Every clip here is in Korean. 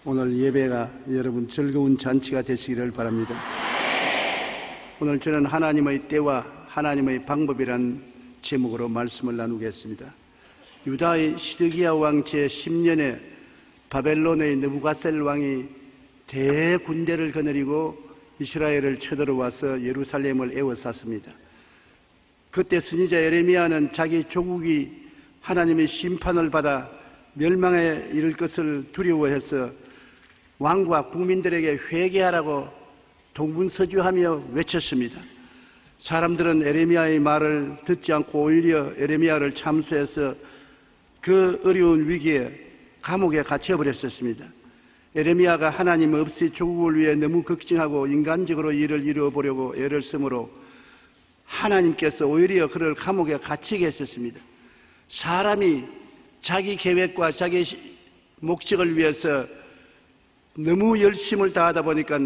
오늘 예배가 여러분 즐거운 잔치가 되시기를 바랍니다. 오늘 저는 하나님의 때와 하나님의 방법이란 제목으로 말씀을 나누겠습니다. 유다의 시드기야 왕 제10년에 바벨론의 느부갓셀 왕이 대군대를 거느리고 이스라엘을 쳐들어와서 예루살렘을 에워쌌습니다. 그때 선지자 예레미야는 자기 조국이 하나님의 심판을 받아 멸망에 이를 것을 두려워해서 왕과 국민들에게 회개하라고 동분서주하며 외쳤습니다. 사람들은 예레미야의 말을 듣지 않고 오히려 예레미야를 참수해서 그 어려운 위기에 감옥에 갇혀버렸었습니다. 예레미야가 하나님 없이 조국을 위해 너무 걱정하고 인간적으로 일을 이루어보려고 애를 쓰므로 하나님께서 오히려 그를 감옥에 갇히게 했었습니다. 사람이 자기 계획과 자기 목적을 위해서 너무 열심을 다하다 보니까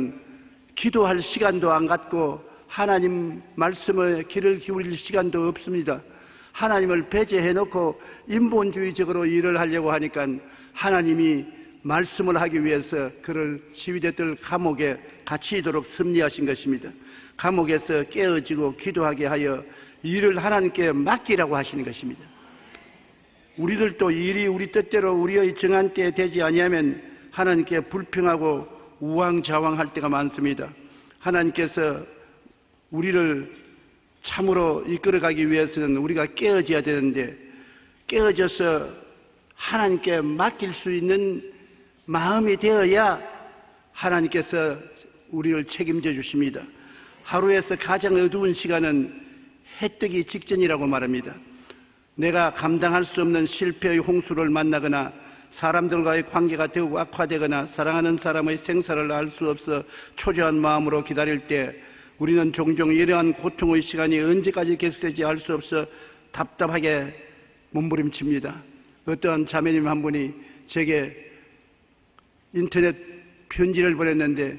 기도할 시간도 안 갖고 하나님 말씀에 귀를 기울일 시간도 없습니다. 하나님을 배제해놓고 인본주의적으로 일을 하려고 하니까 하나님이 말씀을 하기 위해서 그를 지휘대들 감옥에 갇히도록 섭리하신 것입니다. 감옥에서 깨어지고 기도하게 하여 일을 하나님께 맡기라고 하시는 것입니다. 우리들도 일이 우리 뜻대로 우리의 정한 때에 되지 아니하면 하나님께 불평하고 우왕좌왕할 때가 많습니다. 하나님께서 우리를 참으로 이끌어가기 위해서는 우리가 깨어져야 되는데 깨어져서 하나님께 맡길 수 있는 마음이 되어야 하나님께서 우리를 책임져 주십니다. 하루에서 가장 어두운 시간은 해 뜨기 직전이라고 말합니다. 내가 감당할 수 없는 실패의 홍수를 만나거나 사람들과의 관계가 더욱 악화되거나 사랑하는 사람의 생사를 알 수 없어 초조한 마음으로 기다릴 때 우리는 종종 이러한 고통의 시간이 언제까지 계속될지 알 수 없어 답답하게 몸부림칩니다. 어떠한 자매님 한 분이 제게 인터넷 편지를 보냈는데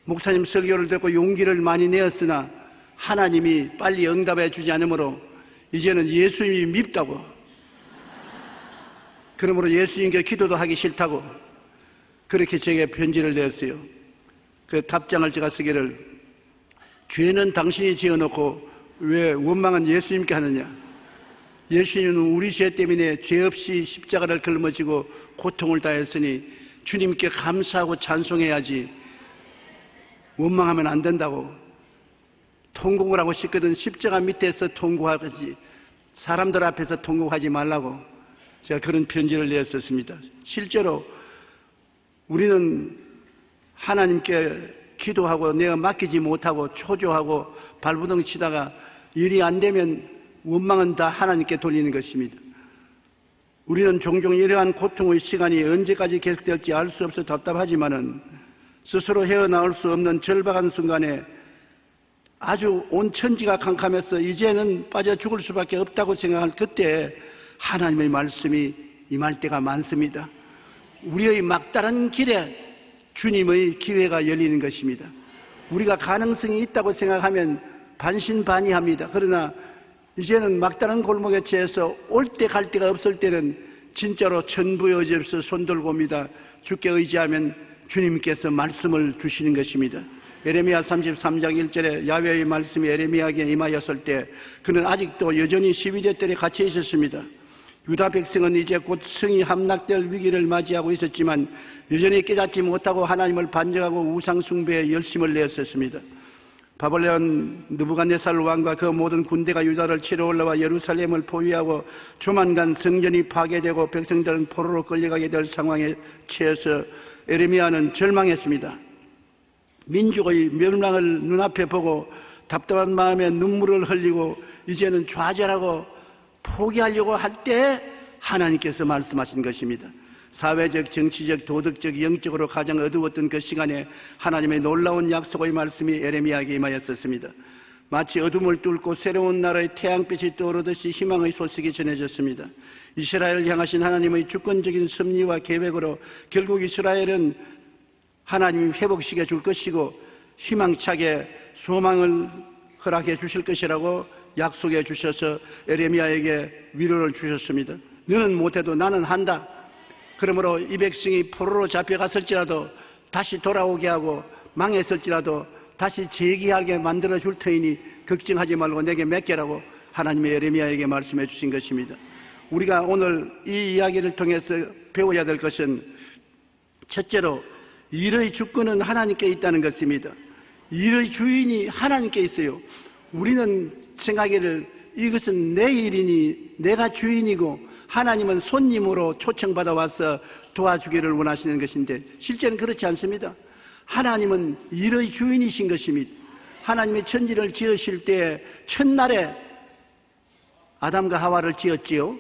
목사님 설교를 듣고 용기를 많이 내었으나 하나님이 빨리 응답해 주지 않으므로 이제는 예수님이 밉다고, 그러므로 예수님께 기도도 하기 싫다고 그렇게 제게 편지를 내었어요. 그 답장을 제가 쓰기를, 죄는 당신이 지어놓고 왜 원망은 예수님께 하느냐. 예수님은 우리 죄 때문에 죄 없이 십자가를 짊어지고 고통을 다했으니 주님께 감사하고 찬송해야지 원망하면 안 된다고. 통곡을 하고 싶거든 십자가 밑에서 통곡하지 사람들 앞에서 통곡하지 말라고 제가 그런 편지를 냈었습니다. 실제로 우리는 하나님께 기도하고 내가 맡기지 못하고 초조하고 발부둥 치다가 일이 안 되면 원망은 다 하나님께 돌리는 것입니다. 우리는 종종 이러한 고통의 시간이 언제까지 계속될지 알 수 없어 답답하지만은 스스로 헤어나올 수 없는 절박한 순간에 아주 온 천지가 캄캄해서 이제는 빠져 죽을 수밖에 없다고 생각할 그때 하나님의 말씀이 임할 때가 많습니다. 우리의 막다른 길에 주님의 기회가 열리는 것입니다. 우리가 가능성이 있다고 생각하면 반신반의합니다. 그러나 이제는 막다른 골목에 처해서 올 때 갈 데가 없을 때는 진짜로 천부의 의지 없어 손 들고 옵니다. 주께 의지하면 주님께서 말씀을 주시는 것입니다. 예레미야 33장 1절에 야훼의 말씀이 예레미야에게 임하였을 때 그는 아직도 여전히 시위대 뜰에 갇혀 있었습니다. 유다 백성은 이제 곧 성이 함락될 위기를 맞이하고 있었지만 여전히 깨닫지 못하고 하나님을 반역하고 우상 숭배에 열심을 내었었습니다. 바벨론 느부갓네살 왕과 그 모든 군대가 유다를 치러 올라와 예루살렘을 포위하고 조만간 성전이 파괴되고 백성들은 포로로 끌려가게 될 상황에 처해서 예레미야는 절망했습니다. 민족의 멸망을 눈앞에 보고 답답한 마음에 눈물을 흘리고 이제는 좌절하고 포기하려고 할 때 하나님께서 말씀하신 것입니다. 사회적, 정치적, 도덕적, 영적으로 가장 어두웠던 그 시간에 하나님의 놀라운 약속의 말씀이 예레미야에게 임하였었습니다. 마치 어둠을 뚫고 새로운 나라의 태양빛이 떠오르듯이 희망의 소식이 전해졌습니다. 이스라엘을 향하신 하나님의 주권적인 섭리와 계획으로 결국 이스라엘은 하나님이 회복시켜 줄 것이고 희망차게 소망을 허락해 주실 것이라고 약속해 주셔서 예레미야에게 위로를 주셨습니다. 너는 못해도 나는 한다. 그러므로 이 백성이 포로로 잡혀갔을지라도 다시 돌아오게 하고 망했을지라도 다시 재기하게 만들어 줄 터이니 걱정하지 말고 내게 맡겨라고 하나님의 예레미야에게 말씀해 주신 것입니다. 우리가 오늘 이 이야기를 통해서 배워야 될 것은 첫째로 일의 주권은 하나님께 있다는 것입니다. 일의 주인이 하나님께 있어요. 우리는 생각하기를 이것은 내 일이니 내가 주인이고 하나님은 손님으로 초청받아 와서 도와주기를 원하시는 것인데 실제는 그렇지 않습니다. 하나님은 일의 주인이신 것입니다. 하나님이 천지를 지으실 때 첫날에 아담과 하와를 지었지요.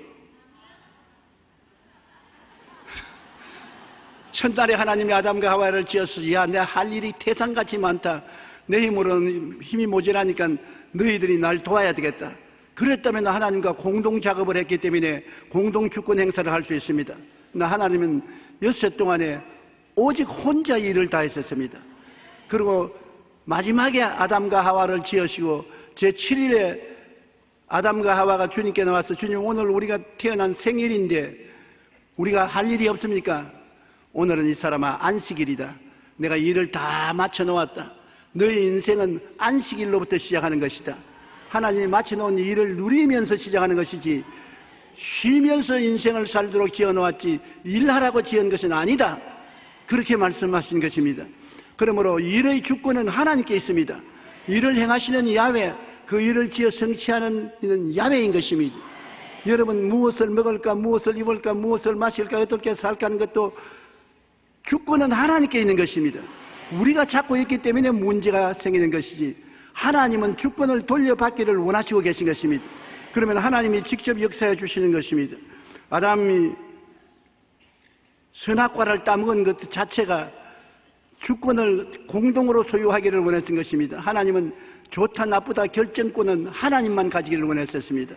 첫날에 하나님이 아담과 하와를 지어서 야, 내 할 일이 태산같이 많다. 내 힘으로는 힘이 모자라니까 너희들이 날 도와야 되겠다. 그랬다면 하나님과 공동 작업을 했기 때문에 공동 주권 행사를 할 수 있습니다. 하나님은 6해 동안에 오직 혼자 일을 다 했었습니다. 그리고 마지막에 아담과 하와를 지으시고 제7일에 아담과 하와가 주님께 나와서 주님 오늘 우리가 태어난 생일인데 우리가 할 일이 없습니까? 오늘은 이 사람아 안식일이다. 내가 일을 다 마쳐 놓았다. 너의 인생은 안식일로부터 시작하는 것이다. 하나님이 마쳐놓은 일을 누리면서 시작하는 것이지 쉬면서 인생을 살도록 지어놓았지 일하라고 지은 것은 아니다. 그렇게 말씀하신 것입니다. 그러므로 일의 주권은 하나님께 있습니다. 일을 행하시는 야훼, 그 일을 지어 성취하는 이는 야훼인 것입니다. 여러분 무엇을 먹을까, 무엇을 입을까, 무엇을 마실까, 어떻게 살까 하는 것도 주권은 하나님께 있는 것입니다. 우리가 잡고 있기 때문에 문제가 생기는 것이지 하나님은 주권을 돌려받기를 원하시고 계신 것입니다. 그러면 하나님이 직접 역사해 주시는 것입니다. 아담이 선악과를 따먹은 것 자체가 주권을 공동으로 소유하기를 원했던 것입니다. 하나님은 좋다 나쁘다 결정권은 하나님만 가지기를 원했었습니다.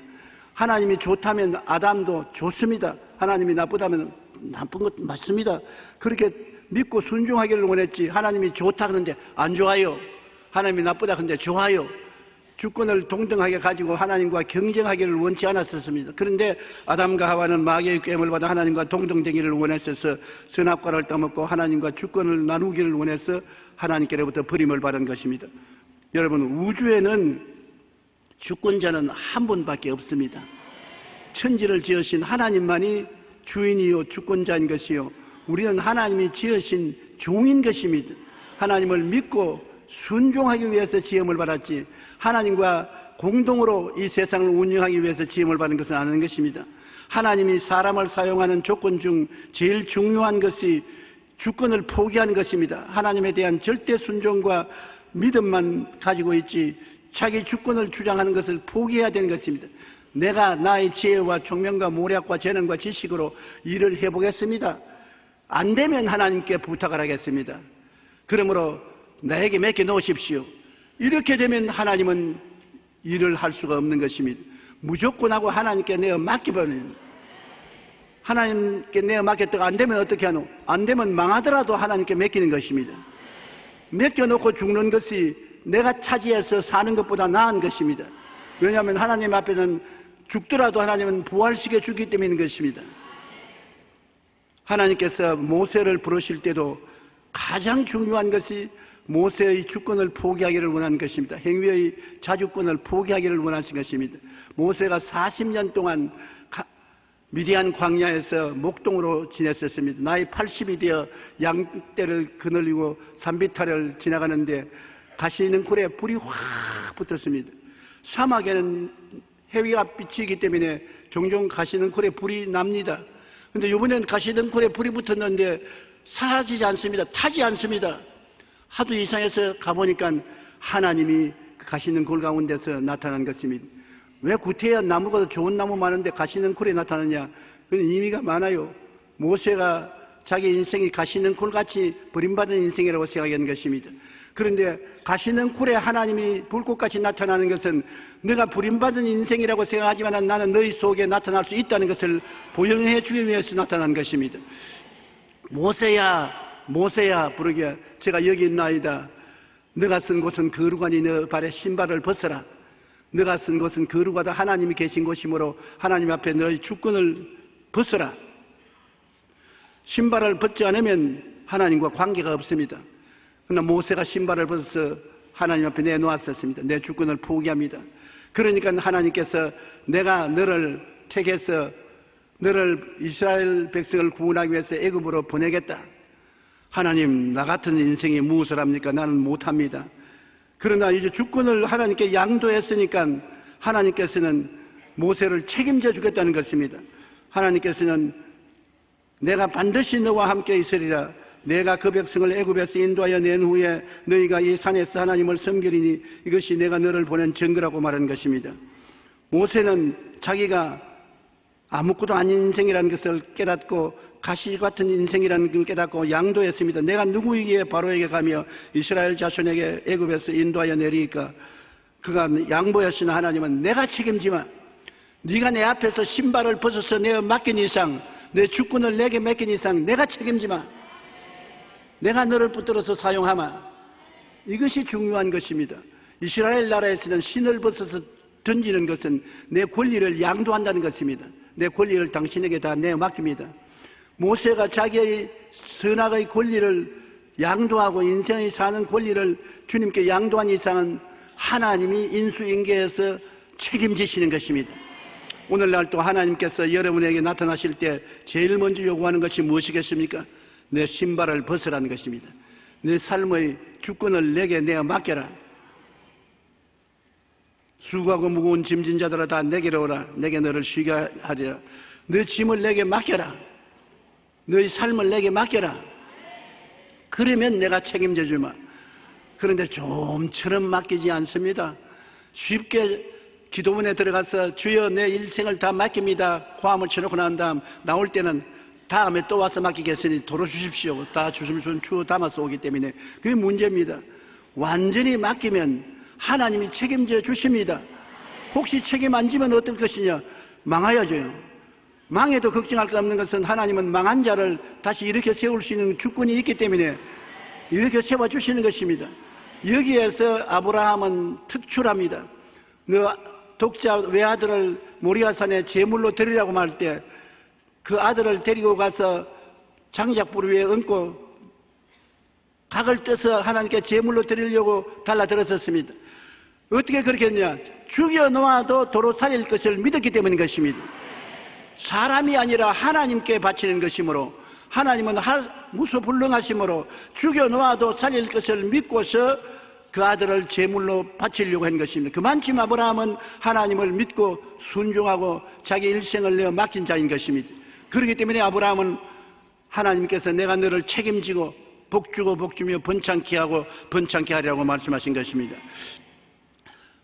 하나님이 좋다면 아담도 좋습니다. 하나님이 나쁘다면 나쁜 것 맞습니다. 그렇게 믿고 순종하기를 원했지 하나님이 좋다 그러는데 안 좋아요. 하나님이 나쁘다 그런데 좋아요. 주권을 동등하게 가지고 하나님과 경쟁하기를 원치 않았었습니다. 그런데 아담과 하와는 마귀의 꾀임을 받아 하나님과 동등되기를 원했어서 선악과를 따먹고 하나님과 주권을 나누기를 원해서 하나님께로부터 버림을 받은 것입니다. 여러분 우주에는 주권자는 한 분밖에 없습니다. 천지를 지으신 하나님만이 주인이요 주권자인 것이요 우리는 하나님이 지으신 종인 것입니다. 하나님을 믿고 순종하기 위해서 지음을 받았지 하나님과 공동으로 이 세상을 운영하기 위해서 지음을 받은 것은 아닌 것입니다. 하나님이 사람을 사용하는 조건 중 제일 중요한 것이 주권을 포기하는 것입니다. 하나님에 대한 절대 순종과 믿음만 가지고 있지 자기 주권을 주장하는 것을 포기해야 되는 것입니다. 내가 나의 지혜와 총명과 모략과 재능과 지식으로 일을 해보겠습니다. 안 되면 하나님께 부탁을 하겠습니다. 그러므로 나에게 맡겨 놓으십시오. 이렇게 되면 하나님은 일을 할 수가 없는 것입니다. 무조건 하고 하나님께 내어 맡겨버리는, 하나님께 내어 맡겼다가 안 되면 어떻게 하노? 안 되면 망하더라도 하나님께 맡기는 것입니다. 맡겨놓고 죽는 것이 내가 차지해서 사는 것보다 나은 것입니다. 왜냐하면 하나님 앞에는 죽더라도 하나님은 부활시켜 주기 때문인 것입니다. 하나님께서 모세를 부르실 때도 가장 중요한 것이 모세의 주권을 포기하기를 원한 것입니다. 행위의 자주권을 포기하기를 원하신 것입니다. 모세가 40년 동안 미디안 광야에서 목동으로 지냈었습니다. 나이 80이 되어 양떼를 거느리고 산비탈을 지나가는데 가시능굴에 불이 확 붙었습니다. 사막에는 해위가 비치기 때문에 종종 가시능굴에 불이 납니다. 근데 이번엔 가시능굴에 불이 붙었는데 사라지지 않습니다. 타지 않습니다. 하도 이상해서 가보니까 하나님이 가시능굴 가운데서 나타난 것입니다. 왜 구태여 나무가 좋은 나무 많은데 가시능굴에 나타나냐? 그건 의미가 많아요. 모세가 자기 인생이 가시능굴같이 버림받은 인생이라고 생각하는 것입니다. 그런데 가시능굴에 하나님이 불꽃같이 나타나는 것은 내가 버림받은 인생이라고 생각하지만 나는 너희 속에 나타날 수 있다는 것을 보여해 주기 위해서 나타난 것입니다. 모세야 모세야 부르기에 제가 여기 있나이다. 너가 쓴 곳은 거룩하니 너 발에 신발을 벗어라. 너가 쓴 곳은 거룩하다. 하나님이 계신 곳이므로 하나님 앞에 너의 주권을 벗어라. 신발을 벗지 않으면 하나님과 관계가 없습니다. 그러나 모세가 신발을 벗어서 하나님 앞에 내놓았었습니다. 내 주권을 포기합니다. 그러니까 하나님께서 내가 너를 택해서 너를 이스라엘 백성을 구원하기 위해서 애굽으로 보내겠다. 하나님, 나 같은 인생이 무엇을 합니까? 나는 못합니다. 그러나 이제 주권을 하나님께 양도했으니까 하나님께서는 모세를 책임져 주겠다는 것입니다. 하나님께서는 내가 반드시 너와 함께 있으리라. 내가 그 백성을 애굽에서 인도하여 낸 후에 너희가 이 산에서 하나님을 섬기리니 이것이 내가 너를 보낸 증거라고 말한 것입니다. 모세는 자기가 아무것도 아닌 인생이라는 것을 깨닫고 가시 같은 인생이라는 걸 깨닫고 양도했습니다. 내가 누구에게 바로에게 가며 이스라엘 자손에게 애굽에서 인도하여 내리니까 그가 양보했으나 하나님은 내가 책임지마. 네가 내 앞에서 신발을 벗어서 내가 맡긴 이상, 내 주권을 내게 맡긴 이상 내가 책임지마. 내가 너를 붙들어서 사용하마. 이것이 중요한 것입니다. 이스라엘 나라에서는 신을 벗어서 던지는 것은 내 권리를 양도한다는 것입니다. 내 권리를 당신에게 다 내어 맡깁니다. 모세가 자기의 선악의 권리를 양도하고 인생의 사는 권리를 주님께 양도한 이상은 하나님이 인수인계해서 책임지시는 것입니다. 오늘날 또 하나님께서 여러분에게 나타나실 때 제일 먼저 요구하는 것이 무엇이겠습니까? 내 신발을 벗으라는 것입니다. 내 삶의 주권을 내게 내어 맡겨라. 수고하고 무거운 짐진 자들아 다 내게로 오라. 내게 너를 쉬게 하리라. 너 짐을 내게 맡겨라. 너의 삶을 내게 맡겨라. 그러면 내가 책임져 주마. 그런데 좀처럼 맡기지 않습니다. 쉽게 기도원에 들어가서 주여 내 일생을 다 맡깁니다. 화음을 쳐놓고 난 다음 나올 때는 다음에 또 와서 맡기겠으니 도로 주십시오. 다 주시면 주워 담아서 오기 때문에 그게 문제입니다. 완전히 맡기면 하나님이 책임져 주십니다. 혹시 책임 안 지면 어떨 것이냐? 망하여져요. 망해도 걱정할 거 없는 것은 하나님은 망한 자를 다시 일으켜 세울 수 있는 주권이 있기 때문에 일으켜 세워주시는 것입니다. 여기에서 아브라함은 특출합니다. 너 독자 외아들을 모리아산에 제물로 드리라고 말 때 그 아들을 데리고 가서 장작불 위에 얹고 각을 떼서 하나님께 제물로 드리려고 달라들었었습니다. 어떻게 그렇게 했냐? 죽여놓아도 도로 살릴 것을 믿었기 때문인 것입니다. 사람이 아니라 하나님께 바치는 것이므로 하나님은 무소불능하시므로 죽여놓아도 살릴 것을 믿고서 그 아들을 제물로 바치려고 한 것입니다. 그만큼 아브라함은 하나님을 믿고 순종하고 자기 일생을 내어 맡긴 자인 것입니다. 그렇기 때문에 아브라함은 하나님께서 내가 너를 책임지고 복주고 복주며 번창케 하고 번창케 하리라고 말씀하신 것입니다.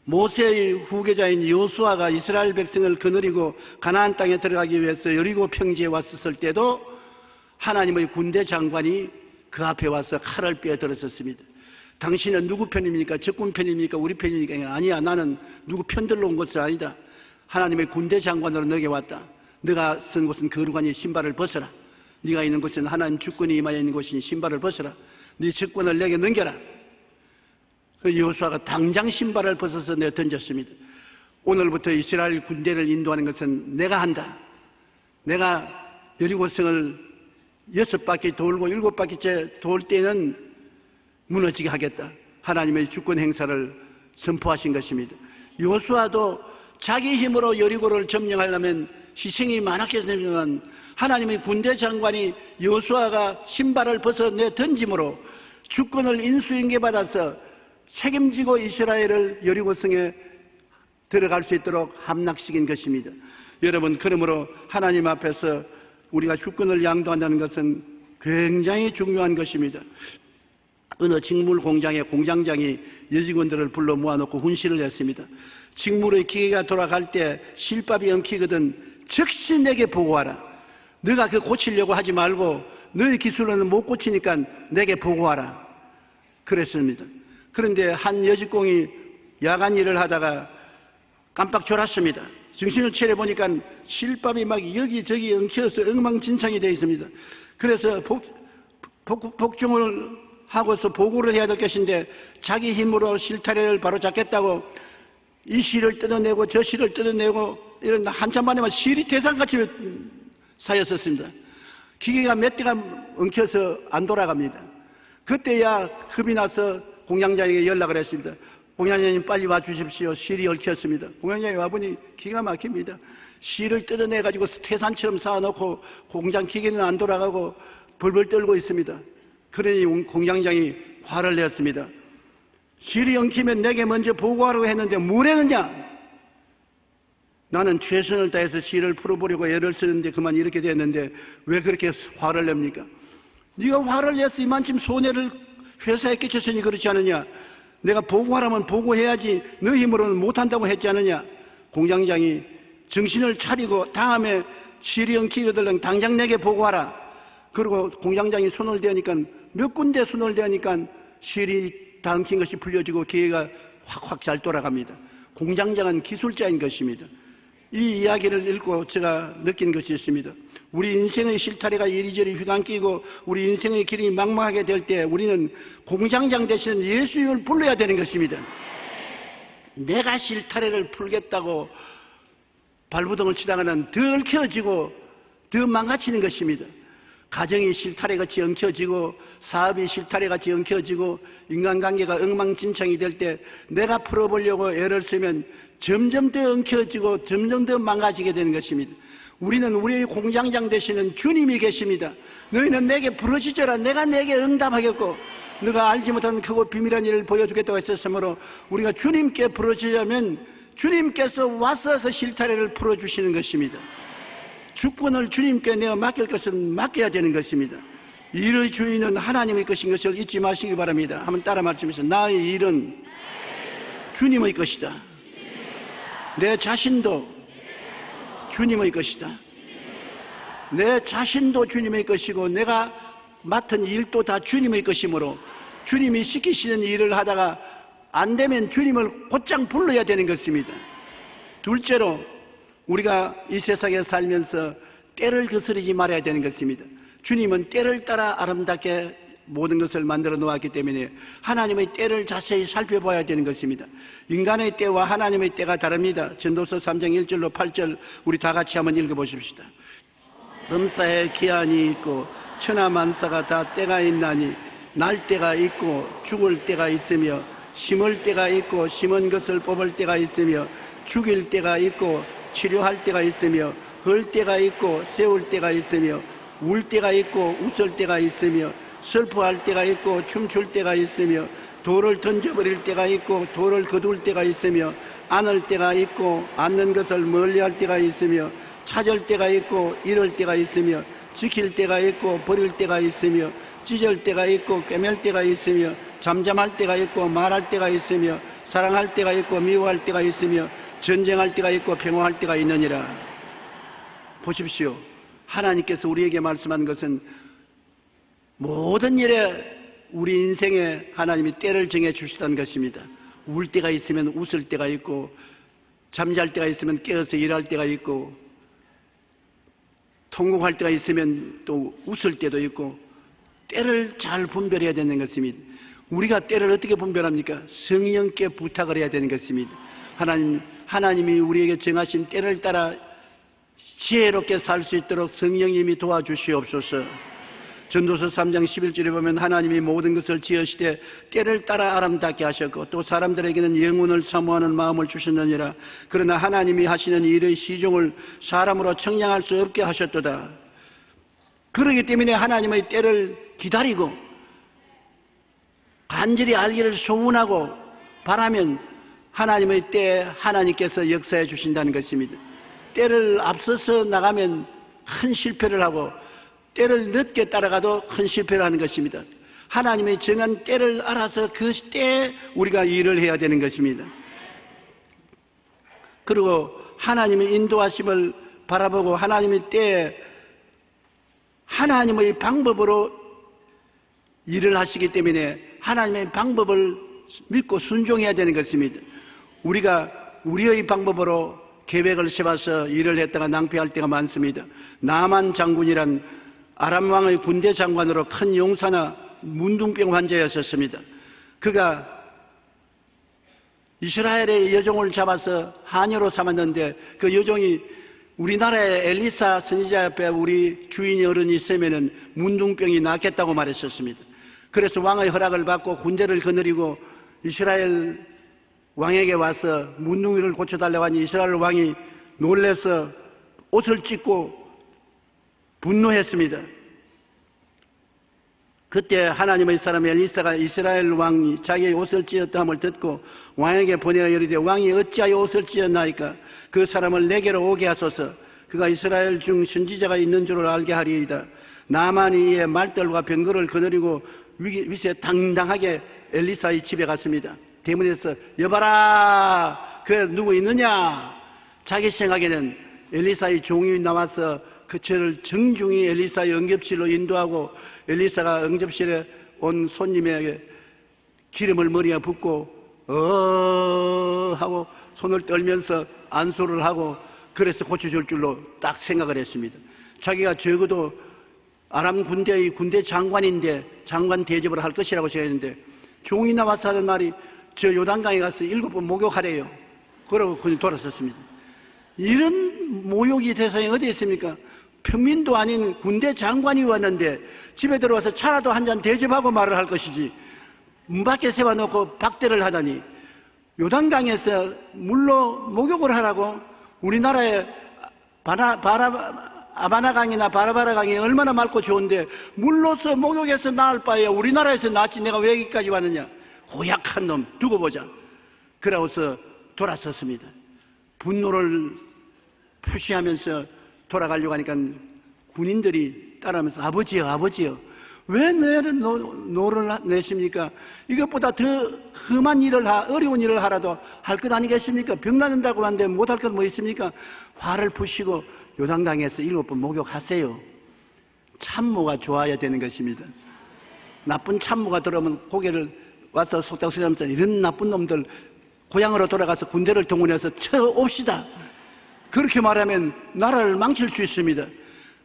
모세의 후계자인 여호수아가 이스라엘 백성을 거느리고 가나안 땅에 들어가기 위해서 여리고 평지에 왔었을 때도 하나님의 군대 장관이 그 앞에 와서 칼을 빼들었었습니다. 당신은 누구 편입니까? 적군 편입니까? 우리 편입니까? 아니야, 나는 누구 편들러 온 것은 아니다. 하나님의 군대 장관으로 너에게 왔다. 네가 쓴 곳은 거룩하니 신발을 벗어라. 네가 있는 곳은 하나님 주권이 임하여 있는 곳이니 신발을 벗어라. 네 직권을 내게 넘겨라. 그 여호수아가 당장 신발을 벗어서 내어 던졌습니다. 오늘부터 이스라엘 군대를 인도하는 것은 내가 한다. 내가 여리고성을 6바퀴 돌고 7바퀴째 돌 때는 무너지게 하겠다. 하나님의 주권 행사를 선포하신 것입니다. 여호수아도 자기 힘으로 여리고를 점령하려면 희생이 많았겠지만 하나님의 군대 장관이 여호수아가 신발을 벗어 내 던짐으로 주권을 인수인계받아서 책임지고 이스라엘을 여리고성에 들어갈 수 있도록 함락시킨 것입니다. 여러분, 그러므로 하나님 앞에서 우리가 주권을 양도한다는 것은 굉장히 중요한 것입니다. 어느 직물 공장의 공장장이 여직원들을 불러 모아놓고 훈시를 했습니다. 직물의 기계가 돌아갈 때 실밥이 엉키거든 즉시 내게 보고하라. 너가 그 고치려고 하지 말고 너의 기술로는 못 고치니까 내게 보고하라. 그랬습니다. 그런데 한 여직공이 야간 일을 하다가 깜빡 졸았습니다. 정신을 차려보니까 실밥이 막 여기저기 엉켜서 엉망진창이 되어 있습니다. 그래서 복종을 하고서 보고를 해야 될 것인데 자기 힘으로 실타래를 바로 잡겠다고 이 실을 뜯어내고 저 실을 뜯어내고 이런 한참 만에만 실이 대상같이 쌓였었습니다. 기계가 몇 대가 엉켜서 안 돌아갑니다. 그때야 겁이 나서 공장장에게 연락을 했습니다. 공장장님 빨리 와주십시오. 실이 얽혔습니다. 공장장이 와보니 기가 막힙니다. 실을 뜯어내가지고 태산처럼 쌓아놓고 공장 기계는 안 돌아가고 벌벌 떨고 있습니다. 그러니 공장장이 화를 냈습니다. 실이 엉키면 내게 먼저 보고하라고 했는데 뭘 했느냐? 나는 최선을 다해서 실을 풀어보려고 애를 쓰는데 그만 이렇게 됐는데 왜 그렇게 화를 냅니까? 네가 화를 내서 이만큼 손해를 회사에 끼쳤으니 그렇지 않느냐? 내가 보고하라면 보고해야지 너 힘으로는 못한다고 했지 않느냐? 공장장이 정신을 차리고 다음에 실이 엉키거든 당장 내게 보고하라. 그리고 공장장이 손을 대니까 몇 군데 손을 대니까 실이 다 엉킨 것이 풀려지고 기계가 확확 잘 돌아갑니다. 공장장은 기술자인 것입니다. 이 이야기를 읽고 제가 느낀 것이 있습니다. 우리 인생의 실타래가 이리저리 휘감기고 우리 인생의 길이 막막하게 될 때 우리는 공장장 되시는 예수님을 불러야 되는 것입니다. 내가 실타래를 풀겠다고 발부동을 치다가는 더 얽혀지고 더 망가지는 것입니다. 가정이 실타래같이 엉켜지고 사업이 실타래같이 엉켜지고 인간관계가 엉망진창이 될 때 내가 풀어보려고 애를 쓰면 점점 더 엉켜지고 점점 더 망가지게 되는 것입니다. 우리는 우리의 공장장 되시는 주님이 계십니다. 너희는 내게 부르짖어라. 내가 내게 응답하겠고 너가 알지 못한 크고 비밀한 일을 보여주겠다고 했었으므로 우리가 주님께 부르짖으면 주님께서 와서 그 실타래를 풀어주시는 것입니다. 주권을 주님께 내어 맡길 것은 맡겨야 되는 것입니다. 일의 주인은 하나님의 것인 것을 잊지 마시기 바랍니다. 한번 따라 말씀하세요. 나의 일은 주님의 것이다. 내 자신도 주님의 것이다. 내 자신도 주님의 것이고 내가 맡은 일도 다 주님의 것이므로 주님이 시키시는 일을 하다가 안 되면 주님을 곧장 불러야 되는 것입니다. 둘째로 우리가 이 세상에 살면서 때를 거스르지 말아야 되는 것입니다. 주님은 때를 따라 아름답게 모든 것을 만들어 놓았기 때문에 하나님의 때를 자세히 살펴봐야 되는 것입니다. 인간의 때와 하나님의 때가 다릅니다. 전도서 3장 1절로 8절 우리 다 같이 한번 읽어보십시다. 범사에 기한이 있고 천하만사가 다 때가 있나니 날 때가 있고 죽을 때가 있으며 심을 때가 있고 심은 것을 뽑을 때가 있으며 죽일 때가 있고 치료할 때가 있으며 헐 때가 있고 세울 때가 있으며 울 때가 있고 웃을 때가 있으며 슬퍼할 때가 있고 춤출 때가 있으며 돌을 던져버릴 때가 있고 돌을 거둘 때가 있으며 안을 때가 있고 안는 것을 멀리할 때가 있으며 찾을 때가 있고 잃을 때가 있으며 지킬 때가 있고 버릴 때가 있으며 찢을 때가 있고 꿰맬 때가 있으며 잠잠할 때가 있고 말할 때가 있으며 사랑할 때가 있고 미워할 때가 있으며 전쟁할 때가 있고 평화할 때가 있느니라. 보십시오. 하나님께서 우리에게 말씀한 것은 모든 일에 우리 인생에 하나님이 때를 정해 주시다는 것입니다. 울 때가 있으면 웃을 때가 있고 잠잘 때가 있으면 깨어서 일할 때가 있고 통곡할 때가 있으면 또 웃을 때도 있고 때를 잘 분별해야 되는 것입니다. 우리가 때를 어떻게 분별합니까? 성령께 부탁을 해야 되는 것입니다. 하나님이 우리에게 정하신 때를 따라 지혜롭게 살 수 있도록 성령님이 도와주시옵소서. 전도서 3장 11절에 보면 하나님이 모든 것을 지으시되 때를 따라 아름답게 하셨고 또 사람들에게는 영혼을 사모하는 마음을 주셨느니라. 그러나 하나님이 하시는 일의 시종을 사람으로 청량할 수 없게 하셨도다. 그렇기 때문에 하나님의 때를 기다리고 간절히 알기를 소원하고 바라면 하나님의 때에 하나님께서 역사해 주신다는 것입니다. 때를 앞서서 나가면 큰 실패를 하고 때를 늦게 따라가도 큰 실패를 하는 것입니다. 하나님의 정한 때를 알아서 그 때에 우리가 일을 해야 되는 것입니다. 그리고 하나님의 인도하심을 바라보고 하나님의 때에 하나님의 방법으로 일을 하시기 때문에 하나님의 방법을 믿고 순종해야 되는 것입니다. 우리가 우리의 방법으로 계획을 세워서 일을 했다가 낭패할 때가 많습니다. 나만 장군이란 아람 왕의 군대 장관으로 큰 용사나 문둥병 환자였었습니다. 그가 이스라엘의 여종을 잡아서 하녀로 삼았는데 그 여종이 우리나라에 엘리사 선지자 앞에 우리 주인이 어른이 있으면은 문둥병이 낫겠다고 말했었습니다. 그래서 왕의 허락을 받고 군대를 거느리고 이스라엘 왕에게 와서 문둥이를 고쳐달라고 하니 이스라엘 왕이 놀라서 옷을 찢고 분노했습니다. 그때 하나님의 사람 엘리사가 이스라엘 왕이 자기의 옷을 찢었다함을 듣고 왕에게 보내어 이르되 왕이 어찌하여 옷을 찢었나이까? 그 사람을 내게로 오게 하소서. 그가 이스라엘 중 선지자가 있는 줄을 알게 하리이다. 나만이 이에 말들과 병거를 거느리고 위세 당당하게 엘리사의 집에 갔습니다. 대문에서 여봐라, 그 누구 있느냐? 자기 생각에는 엘리사의 종이 나와서 그 저를 정중히 엘리사의 응접실로 인도하고 엘리사가 응접실에 온 손님에게 기름을 머리에 붓고 하고 손을 떨면서 안수를 하고 그래서 고쳐줄 줄로 딱 생각을 했습니다. 자기가 적어도 아람 군대의 군대 장관인데 장관 대접을 할 것이라고 생각했는데 종이 나와서 하는 말이 저 요단강에 가서 7번 목욕하래요. 그러고 그냥 돌아섰습니다. 이런 모욕이 세상에 어디 있습니까? 평민도 아닌 군대 장관이 왔는데 집에 들어와서 차라도 한 잔 대접하고 말을 할 것이지 문 밖에 세워놓고 박대를 하다니 요단강에서 물로 목욕을 하라고? 우리나라에 아바나강이나 바라바라강이 얼마나 맑고 좋은데 물로서 목욕해서 나을 바에 우리나라에서 낫지 내가 왜 여기까지 왔느냐? 고약한 놈 두고 보자. 그러고서 돌아섰습니다. 분노를 표시하면서 돌아가려고 하니까 군인들이 따라하면서 아버지요 왜 노를 내십니까? 이것보다 더 험한 일을 어려운 일을 하라도 할 것 아니겠습니까? 병 낫는다고 하는데 못할 것 뭐 있습니까? 화를 푸시고 요단강에서 7번 목욕하세요. 참모가 좋아야 되는 것입니다. 나쁜 참모가 들어오면 고개를 와서 속닥소리 하면서 이런 나쁜 놈들 고향으로 돌아가서 군대를 동원해서 쳐옵시다. 그렇게 말하면 나라를 망칠 수 있습니다.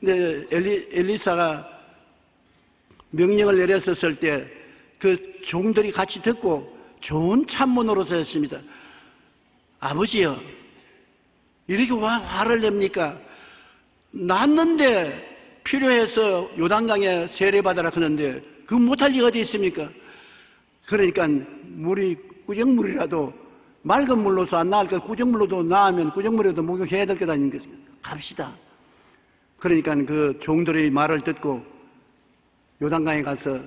근데 엘리사가 명령을 내렸었을 때 그 종들이 같이 듣고 좋은 참모 노릇을 했습니다. 아버지요, 이렇게 화를 냅니까? 낫는데 필요해서 요단강에 세례받아라 하는데 그 못할 리가 어디 있습니까? 그러니까 물이 꾸정물이라도 맑은 물로서 안 나을 것, 꾸정물로도 나으면 꾸정물에도 목욕해야 될 것 아닙니까? 갑시다. 그러니까 그 종들의 말을 듣고 요단강에 가서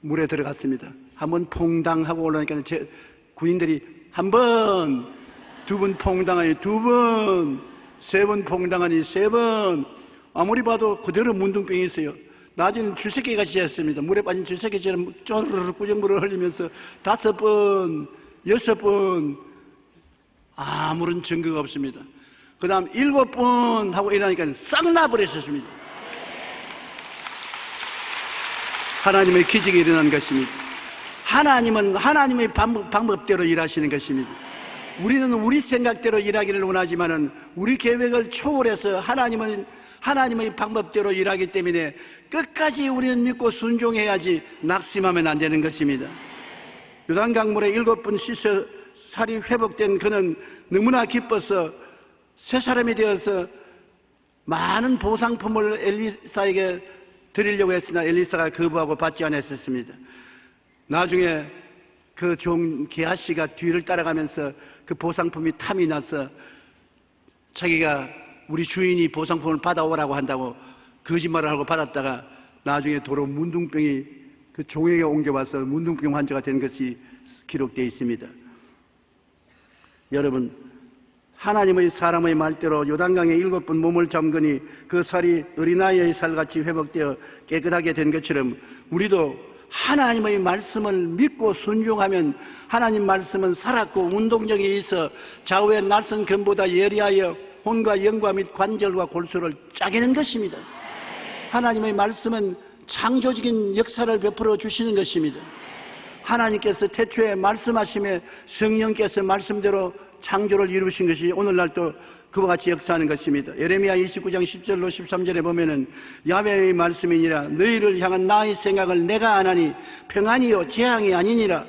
물에 들어갔습니다. 한번 퐁당하고 올라오니까 군인들이 한 번, 2번 퐁당하니 2번, 3번 퐁당하니 3번. 아무리 봐도 그대로 문둥병이 있어요. 낮에는 쥐새끼같이 했습니다. 물에 빠진 쥐새끼처럼 쪼르르 꾸정물을 흘리면서 5번, 6번 아무런 증거가 없습니다. 그 다음 7번 하고 일어나니까 싹 나버렸습니다. 하나님의 기적이 일어난 것입니다. 하나님은 하나님의 방법대로 일하시는 것입니다. 우리는 우리 생각대로 일하기를 원하지만은 우리 계획을 초월해서 하나님은 하나님의 방법대로 일하기 때문에 끝까지 우리는 믿고 순종해야지 낙심하면 안 되는 것입니다. 요단강물에 7번 씻어 살이 회복된 그는 너무나 기뻐서 새 사람이 되어서 많은 보상품을 엘리사에게 드리려고 했으나 엘리사가 거부하고 받지 않았었습니다. 나중에 그 종 게하시가 뒤를 따라가면서 그 보상품이 탐이 나서 자기가 우리 주인이 보상품을 받아오라고 한다고 거짓말을 하고 받았다가 나중에 도로 문둥병이 그 종에게 옮겨와서 문둥병 환자가 된 것이 기록되어 있습니다. 여러분, 하나님의 사람의 말대로 요단강에 7번 몸을 잠그니 그 살이 어린아이의 살같이 회복되어 깨끗하게 된 것처럼 우리도 하나님의 말씀을 믿고 순종하면 하나님 말씀은 살았고 운동력이 있어 좌우의 날선 검보다 예리하여 혼과 영과 및 관절과 골수를 짜게는 것입니다. 하나님의 말씀은 창조적인 역사를 베풀어 주시는 것입니다. 하나님께서 태초에 말씀하심에 성령께서 말씀대로 창조를 이루신 것이 오늘날도 그와 같이 역사하는 것입니다. 예레미야 29장 10절로 13절에 보면은 야훼의 말씀이니라 너희를 향한 나의 생각을 내가 아나니 평안이요 재앙이 아니니라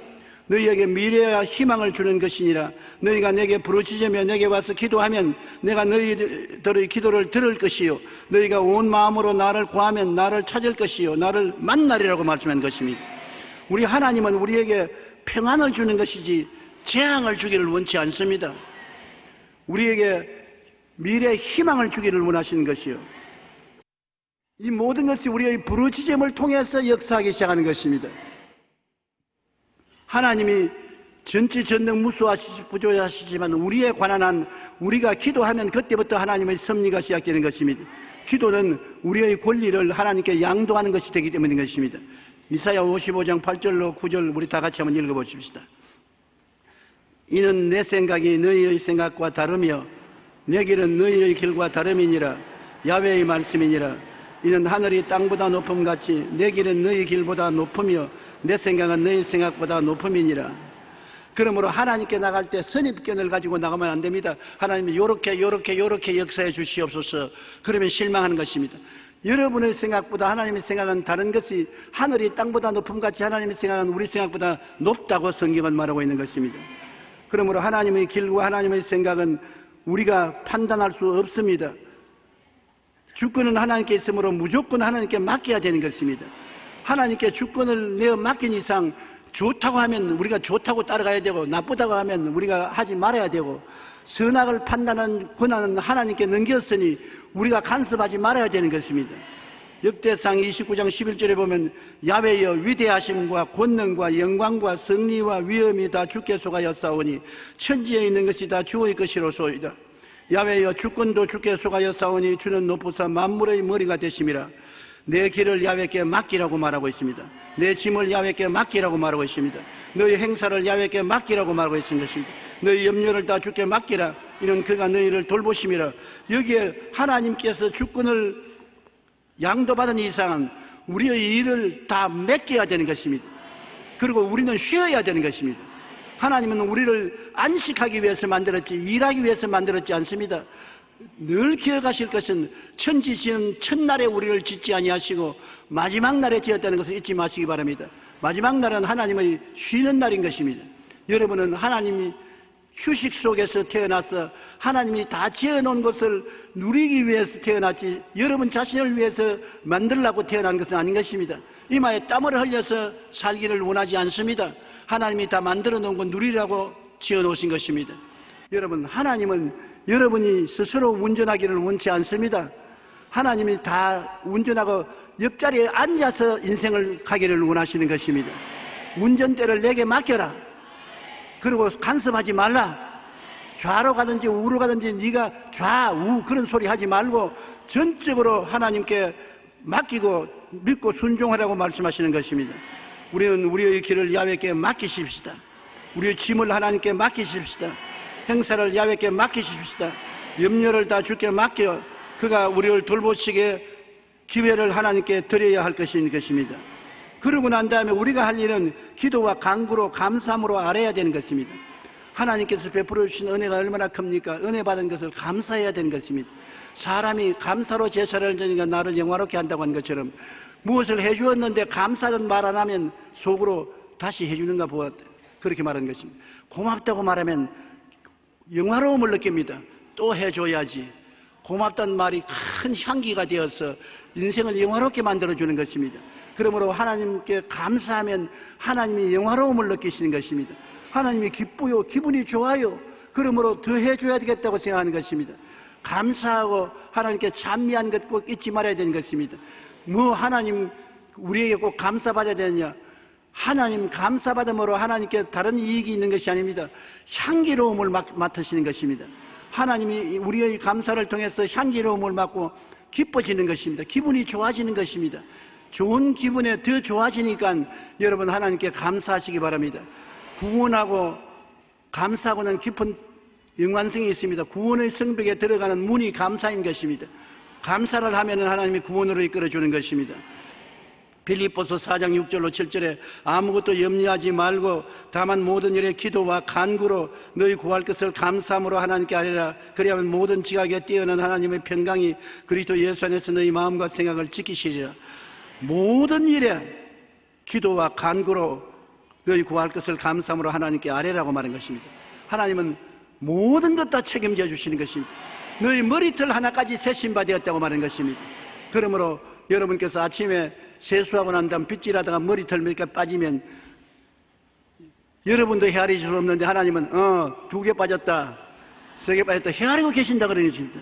너희에게 미래와 희망을 주는 것이니라. 너희가 내게 부르짖으며 내게 와서 기도하면 내가 너희들의 기도를 들을 것이요 너희가 온 마음으로 나를 구하면 나를 찾을 것이요 나를 만나리라고 말씀한 것입니다. 우리 하나님은 우리에게 평안을 주는 것이지 재앙을 주기를 원치 않습니다. 우리에게 미래의 희망을 주기를 원하시는 것이요 이 모든 것이 우리의 부르짖음을 통해서 역사하기 시작하는 것입니다. 하나님이 전지전능 무수하시고 부조하시지만 우리에 관한 한 우리가 기도하면 그때부터 하나님의 섭리가 시작되는 것입니다. 기도는 우리의 권리를 하나님께 양도하는 것이 되기 때문인 것입니다. 이사야 55장 8절로 9절 우리 다 같이 한번 읽어보십시다. 이는 내 생각이 너희의 생각과 다르며 내 길은 너희의 길과 다름이니라. 야훼의 말씀이니라. 이는 하늘이 땅보다 높음같이 내 길은 너희 길보다 높으며 내 생각은 너희 생각보다 높음이니라. 그러므로 하나님께 나갈 때 선입견을 가지고 나가면 안 됩니다. 하나님이 요렇게 역사해 주시옵소서. 그러면 실망하는 것입니다. 여러분의 생각보다 하나님의 생각은 다른 것이 하늘이 땅보다 높음같이 하나님의 생각은 우리 생각보다 높다고 성경은 말하고 있는 것입니다. 그러므로 하나님의 길과 하나님의 생각은 우리가 판단할 수 없습니다. 주권은 하나님께 있으므로 무조건 하나님께 맡겨야 되는 것입니다. 하나님께 주권을 내어 맡긴 이상 좋다고 하면 우리가 좋다고 따라가야 되고 나쁘다고 하면 우리가 하지 말아야 되고 선악을 판단하는 권한은 하나님께 넘겼으니 우리가 간섭하지 말아야 되는 것입니다. 역대상 29장 11절에 보면 야훼여 위대하심과 권능과 영광과 승리와 위엄이 다 주께 속하였사오니 천지에 있는 것이 다 주의 것이로소이다. 야훼여 주권도 주께 속하였사오니 주는 높으사 만물의 머리가 되심이라. 내 길을 야훼께 맡기라고 말하고 있습니다. 내 짐을 야훼께 맡기라고 말하고 있습니다. 너희 행사를 야훼께 맡기라고 말하고 있는 것입니다. 너희 염려를 다 주께 맡기라. 이는 그가 너희를 돌보심이라. 여기에 하나님께서 주권을 양도받은 이상은 우리의 일을 다 맡겨야 되는 것입니다. 그리고 우리는 쉬어야 되는 것입니다. 하나님은 우리를 안식하기 위해서 만들었지 일하기 위해서 만들었지 않습니다. 늘 기억하실 것은 천지 지은 첫날에 우리를 짓지 아니하시고 마지막 날에 지었다는 것을 잊지 마시기 바랍니다. 마지막 날은 하나님의 쉬는 날인 것입니다. 여러분은 하나님이 휴식 속에서 태어나서 하나님이 다 지어놓은 것을 누리기 위해서 태어났지 여러분 자신을 위해서 만들려고 태어난 것은 아닌 것입니다. 이마에 땀을 흘려서 살기를 원하지 않습니다. 하나님이 다 만들어 놓은 것 누리라고 지어놓으신 것입니다. 여러분, 하나님은 여러분이 스스로 운전하기를 원치 않습니다. 하나님이 다 운전하고 옆자리에 앉아서 인생을 가기를 원하시는 것입니다. 운전대를 내게 맡겨라. 그리고 간섭하지 말라. 좌로 가든지 우로 가든지 네가 좌우 그런 소리 하지 말고 전적으로 하나님께 맡기고 믿고 순종하라고 말씀하시는 것입니다. 우리는 우리의 길을 야훼께 맡기십시다. 우리의 짐을 하나님께 맡기십시다. 행사를 야훼께 맡기십시다. 염려를 다 주께 맡겨 그가 우리를 돌보시게 기회를 하나님께 드려야 할 것입니다. 그러고 난 다음에 우리가 할 일은 기도와 간구로 감사함으로 알아야 되는 것입니다. 하나님께서 베풀어 주신 은혜가 얼마나 큽니까? 은혜 받은 것을 감사해야 되는 것입니다. 사람이 감사로 제사를 드니까 나를 영화롭게 한다고 한 것처럼 무엇을 해주었는데 감사는 말 안 하면 속으로 다시 해주는가 보았다. 그렇게 말하는 것입니다. 고맙다고 말하면 영화로움을 느낍니다. 또 해줘야지. 고맙다는 말이 큰 향기가 되어서 인생을 영화롭게 만들어주는 것입니다. 그러므로 하나님께 감사하면 하나님이 영화로움을 느끼시는 것입니다. 하나님이 기쁘요, 기분이 좋아요. 그러므로 더 해줘야 되겠다고 생각하는 것입니다. 감사하고 하나님께 찬미한 것 꼭 잊지 말아야 되는 것입니다. 뭐 하나님 우리에게 꼭 감사받아야 되느냐? 하나님 감사받음으로 하나님께 다른 이익이 있는 것이 아닙니다. 향기로움을 맡으시는 것입니다. 하나님이 우리의 감사를 통해서 향기로움을 맡고 기뻐지는 것입니다. 기분이 좋아지는 것입니다. 좋은 기분에 더 좋아지니까 여러분 하나님께 감사하시기 바랍니다. 구원하고 감사하고는 깊은 연관성이 있습니다. 구원의 성벽에 들어가는 문이 감사인 것입니다. 감사를 하면 하나님이 구원으로 이끌어주는 것입니다. 빌립보서 4장 6절로 7절에 아무것도 염려하지 말고 다만 모든 일에 기도와 간구로 너희 구할 것을 감사함으로 하나님께 아뢰라. 그리하면 모든 지각에 뛰어난 하나님의 평강이 그리스도 예수 안에서 너희 마음과 생각을 지키시리라. 모든 일에 기도와 간구로 너희 구할 것을 감사함으로 하나님께 아뢰라고 말한 것입니다. 하나님은 모든 것 다 책임져 주시는 것입니다. 너희 머리털 하나까지 세신 바 되었다고 말한 것입니다. 그러므로 여러분께서 아침에 세수하고 난 다음 빗질하다가 머리털 몇 개 빠지면 여러분도 헤아릴 수 없는데 하나님은 2개 빠졌다, 3개 빠졌다 헤아리고 계신다 그런 것입니다.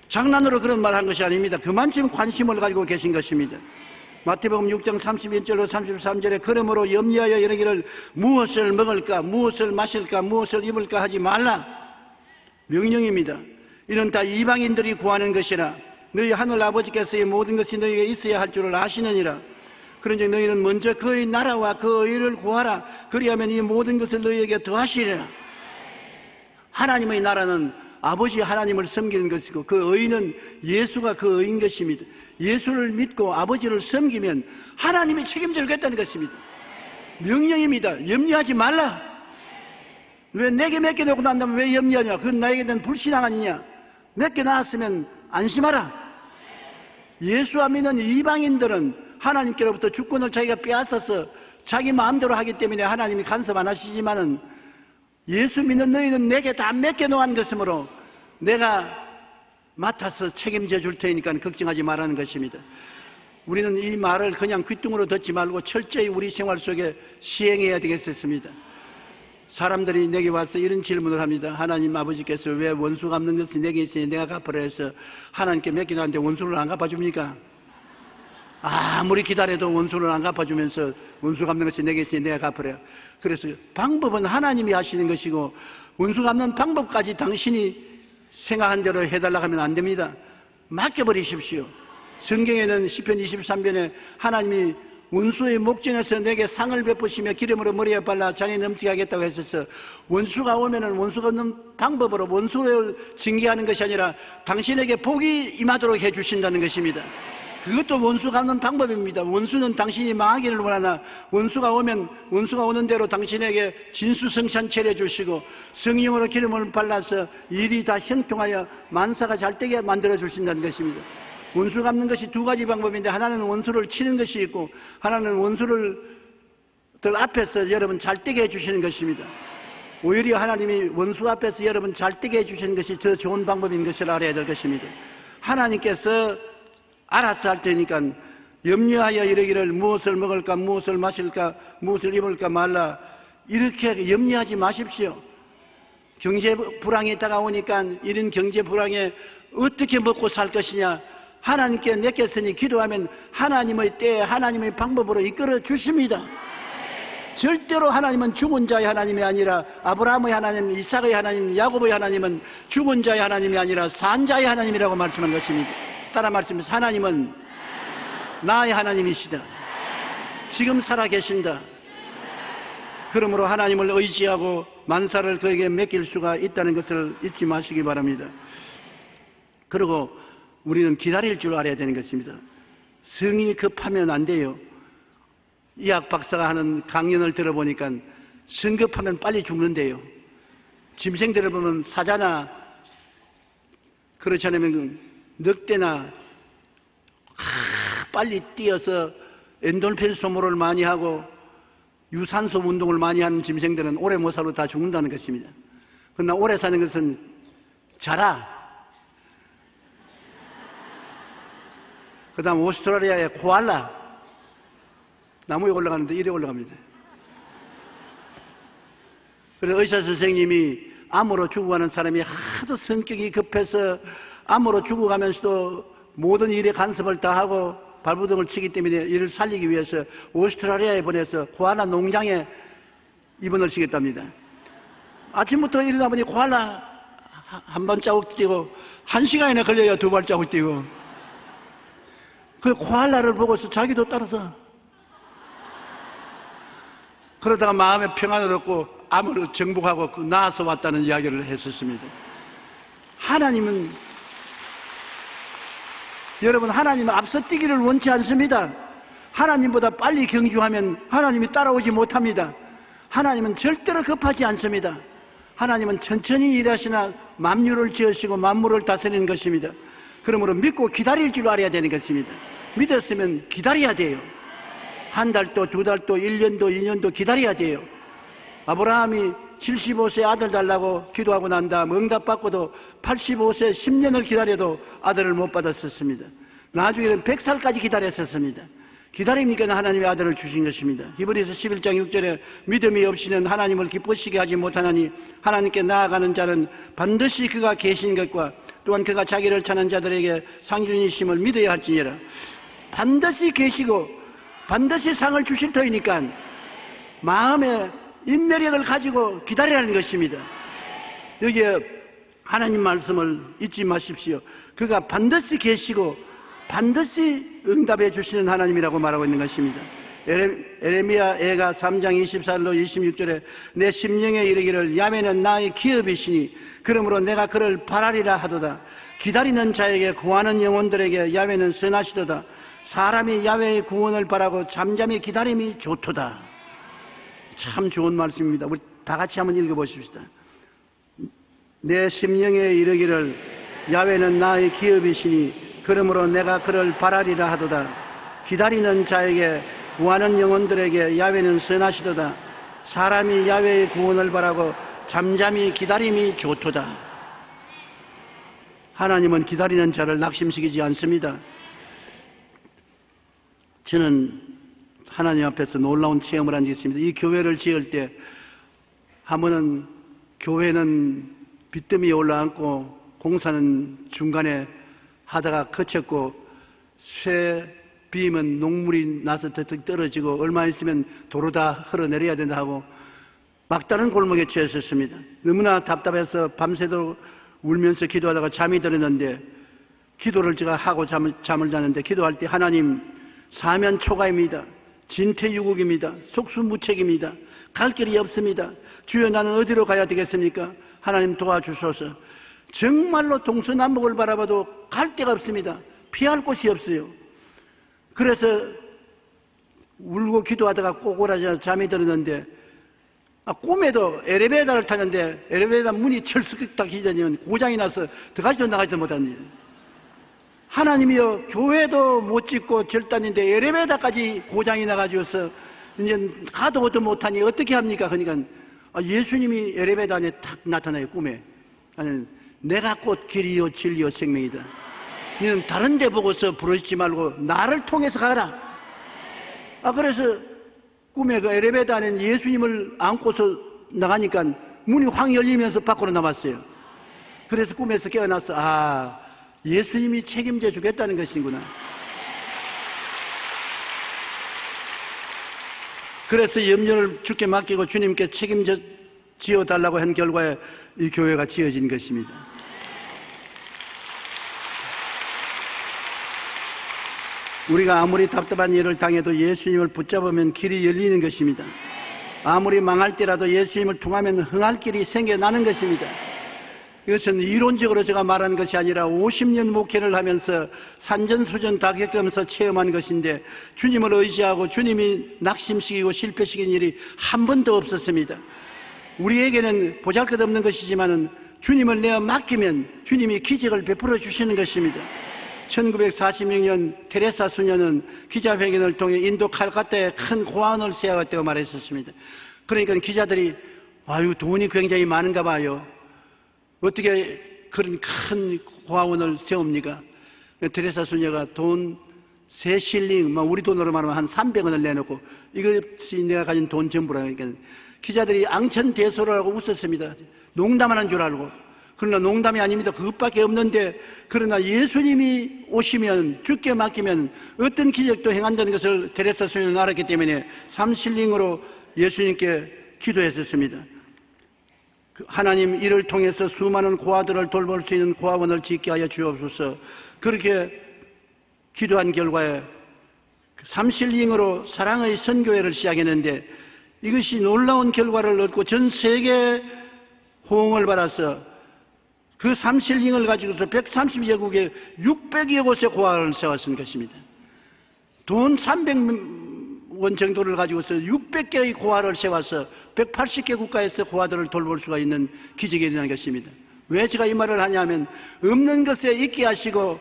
장난으로 그런 말 한 것이 아닙니다. 그만큼 관심을 가지고 계신 것입니다. 마태복음 6장 31절로 33절에 그러므로 염려하여 이르기를 무엇을 먹을까, 무엇을 마실까, 무엇을 입을까 하지 말라. 명령입니다. 이는 다 이방인들이 구하는 것이라. 너희 하늘 아버지께서의 모든 것이 너희에게 있어야 할 줄을 아시느니라. 그런즉 너희는 먼저 그의 나라와 그 의를 구하라. 그리하면 이 모든 것을 너희에게 더하시리라. 하나님의 나라는 아버지 하나님을 섬기는 것이고 그 의는 예수가 그 의인 것입니다. 예수를 믿고 아버지를 섬기면 하나님이 책임져 주겠다는 것입니다. 명령입니다. 염려하지 말라. 왜 내게 몇 개 놓고 난다면 왜 염려하냐? 그건 나에게 대한 불신앙 아니냐? 몇 개 나왔으면 안심하라. 예수 안 믿는 이방인들은 하나님께로부터 주권을 자기가 빼앗아서 자기 마음대로 하기 때문에 하나님이 간섭 안 하시지만은 예수 믿는 너희는 내게 다 몇 개 놓은 것이므로 내가 맡아서 책임져 줄 테니까 걱정하지 말라는 것입니다. 우리는 이 말을 그냥 귓등으로 듣지 말고 철저히 우리 생활 속에 시행해야 되겠습니다. 사람들이 내게 와서 이런 질문을 합니다. 하나님 아버지께서 왜 원수 갚는 것이 내게 있으니 내가 갚으라 해서 하나님께 몇 개 나는데 원수를 안 갚아줍니까? 아무리 기다려도 원수를 안 갚아주면서 원수 갚는 것이 내게 있으니 내가 갚으라. 그래서 방법은 하나님이 하시는 것이고 원수 갚는 방법까지 당신이 생각한 대로 해달라고 하면 안 됩니다. 맡겨버리십시오. 성경에는 시편 23편에 하나님이 원수의 목전에서 내게 상을 베푸시며 기름으로 머리에 발라 잔이 넘치게 하겠다고 했어서 원수가 오면은 원수가 없는 방법으로 원수를 징계하는 것이 아니라 당신에게 복이 임하도록 해주신다는 것입니다. 그것도 원수가 없는 방법입니다. 원수는 당신이 망하기를 원하나 원수가 오면 원수가 오는 대로 당신에게 진수성찬 차려주시고 성령으로 기름을 발라서 일이 다 형통하여 만사가 잘되게 만들어 주신다는 것입니다. 원수 갚는 것이 두 가지 방법인데 하나는 원수를 치는 것이 있고 하나는 원수들 앞에서 여러분 잘되게 해주시는 것입니다. 오히려 하나님이 원수 앞에서 여러분 잘되게 해주시는 것이 더 좋은 방법인 것을 알아야 될 것입니다. 하나님께서 알아서 할 테니까 염려하여 이르기를 무엇을 먹을까, 무엇을 마실까, 무엇을 입을까 말라. 이렇게 염려하지 마십시오. 경제 불황이 다가오니까 이런 경제 불황에 어떻게 먹고 살 것이냐 하나님께 내겠으니 기도하면 하나님의 때에 하나님의 방법으로 이끌어 주십니다. 절대로 하나님은 죽은 자의 하나님이 아니라 아브라함의 하나님, 이삭의 하나님, 야곱의 하나님은 죽은 자의 하나님이 아니라 산 자의 하나님이라고 말씀한 것입니다. 따라 말씀해서 하나님은 나의 하나님이시다. 지금 살아계신다. 그러므로 하나님을 의지하고 만사를 그에게 맡길 수가 있다는 것을 잊지 마시기 바랍니다. 그리고 우리는 기다릴 줄 알아야 되는 것입니다. 성이 급하면 안 돼요. 의학 박사가 하는 강연을 들어보니까 성급하면 빨리 죽는데요. 짐승들을 보면 사자나 그렇지 않으면 늑대나 빨리 뛰어서 엔돌핀 소모를 많이 하고 유산소 운동을 많이 하는 짐승들은 오래 못 살고 다 죽는다는 것입니다. 그러나 오래 사는 것은 자라. 그 다음 오스트라리아의 코알라. 나무에 올라가는데 이래 올라갑니다. 그래서 의사 선생님이 암으로 죽어가는 사람이 하도 성격이 급해서 암으로 죽어가면서도 모든 일에 간섭을 다 하고 발부둥을 치기 때문에 이를 살리기 위해서 오스트라리아에 보내서 코알라 농장에 입원을 시켰답니다. 아침부터 일어나 보니 코알라 한 발자국 뛰고 1시간이나 걸려야 2발자국 뛰고 그 코알라를 보고서 자기도 따라서 그러다가 마음에 평안을 얻고 암을 정복하고 나아서 왔다는 이야기를 했었습니다. 하나님은 여러분 하나님은 앞서 뛰기를 원치 않습니다. 하나님보다 빨리 경주하면 하나님이 따라오지 못합니다. 하나님은 절대로 급하지 않습니다. 하나님은 천천히 일하시나 만유를 지으시고 만물을 다스리는 것입니다. 그러므로 믿고 기다릴 줄 알아야 되는 것입니다. 믿었으면 기다려야 돼요. 한 달도, 두 달도, 1년도, 2년도 기다려야 돼요. 아브라함이 75세 아들 달라고 기도하고 난 다음 응답받고도 85세 10년을 기다려도 아들을 못 받았었습니다. 나중에는 100살까지 기다렸었습니다. 기다리니까 하나님의 아들을 주신 것입니다. 히브리서 11장 6절에 믿음이 없이는 하나님을 기쁘시게 하지 못하나니 하나님께 나아가는 자는 반드시 그가 계신 것과 또한 그가 자기를 찾는 자들에게 상준이심을 믿어야 할지니라. 반드시 계시고 반드시 상을 주실 터이니까 마음에 인내력을 가지고 기다리라는 것입니다. 여기에 하나님 말씀을 잊지 마십시오. 그가 반드시 계시고 반드시 응답해 주시는 하나님이라고 말하고 있는 것입니다. 에레미야 애가 3장 24절로 26절에 내 심령에 이르기를 야훼는 나의 기업이시니 그러므로 내가 그를 바라리라 하도다. 기다리는 자에게 구하는 영혼들에게 야훼는 선하시도다. 사람이 야훼의 구원을 바라고 잠잠히 기다림이 좋도다. 참 좋은 말씀입니다. 우리 다 같이 한번 읽어보십시다. 내 심령에 이르기를 야훼는 나의 기업이시니 그러므로 내가 그를 바라리라 하도다. 기다리는 자에게 구하는 영혼들에게 야훼는 선하시도다. 사람이 야훼의 구원을 바라고 잠잠히 기다림이 좋도다. 하나님은 기다리는 자를 낙심시키지 않습니다. 저는 하나님 앞에서 놀라운 체험을 한 적이 있습니다. 이 교회를 지을 때 한 번은 교회는 빚더미에 올라앉고 공사는 중간에 하다가 그쳤고 쇠 비면 녹물이 나서 득득 떨어지고 얼마 있으면 도로 다 흘러내려야 된다 하고 막다른 골목에 처했었습니다. 너무나 답답해서 밤새도록 울면서 기도하다가 잠이 들었는데 기도를 제가 하고 잠을 자는데 기도할 때 하나님 사면 초가입니다. 진퇴유국입니다. 속수무책입니다. 갈 길이 없습니다. 주여 나는 어디로 가야 되겠습니까? 하나님 도와주소서. 정말로 동서남북을 바라봐도 갈 데가 없습니다. 피할 곳이 없어요. 그래서 울고 기도하다가 꼬꾸라져 잠이 들었는데 꿈에도 엘리베이터를 타는데 엘리베이터 문이 철썩 닫히더니 고장이 나서 들어가지도 나가지도 못하는 일이에요. 하나님이여 교회도 못 짓고 절단인데 엘리베이터까지 고장이 나가지고서 이제 가도 것도 못하니 어떻게 합니까? 그러니까 예수님이 엘리베이터 안에 탁 나타나요. 꿈에. 아니, 내가 곧 길이요 진리요 생명이다. 너는 다른 데 보고서 부르짖지 말고 나를 통해서 가라. 그래서 꿈에 그 엘리베이터 안에 예수님을 안고서 나가니까 문이 확 열리면서 밖으로 나왔어요. 그래서 꿈에서 깨어나서 예수님이 책임져 주겠다는 것이구나. 그래서 염려를 주께 맡기고 주님께 책임져 지어달라고 한 결과에 이 교회가 지어진 것입니다. 우리가 아무리 답답한 일을 당해도 예수님을 붙잡으면 길이 열리는 것입니다. 아무리 망할 때라도 예수님을 통하면 흥할 길이 생겨나는 것입니다. 이것은 이론적으로 제가 말한 것이 아니라 50년 목회를 하면서 산전수전 다 겪으면서 체험한 것인데 주님을 의지하고 주님이 낙심시키고 실패시킨 일이 한 번도 없었습니다. 우리에게는 보잘것없는 것이지만 주님을 내어 맡기면 주님이 기적을 베풀어 주시는 것입니다. 1946년 테레사 수녀는 기자회견을 통해 인도 칼카타에 큰 고아원을 세웠다고 말했었습니다. 그러니까 기자들이 돈이 굉장히 많은가 봐요. 어떻게 그런 큰 고아원을 세웁니까? 테레사 수녀가 돈 3실링, 우리 돈으로 말하면 한 300원을 내놓고 이것이 내가 가진 돈 전부라. 그러니까 기자들이 앙천대소를 하고 웃었습니다. 농담하는 줄 알고. 그러나 농담이 아닙니다. 그것밖에 없는데 그러나 예수님이 오시면 주께 맡기면 어떤 기적도 행한다는 것을 테레사 수녀는 알았기 때문에 3실링으로 예수님께 기도했었습니다. 하나님 이를 통해서 수많은 고아들을 돌볼 수 있는 고아원을 짓게 하여 주옵소서. 그렇게 기도한 결과에 3실링으로 사랑의 선교회를 시작했는데 이것이 놀라운 결과를 얻고 전 세계 호응을 받아서 그 3실링을 가지고서 130여국에 600여 곳의 고아원을 세웠은 것입니다. 돈 300원 정도를 가지고서 600개의 고아를 세워서 180개 국가에서 고아들을 돌볼 수가 있는 기적이 일어난 것입니다. 왜 제가 이 말을 하냐면 없는 것에 있게 하시고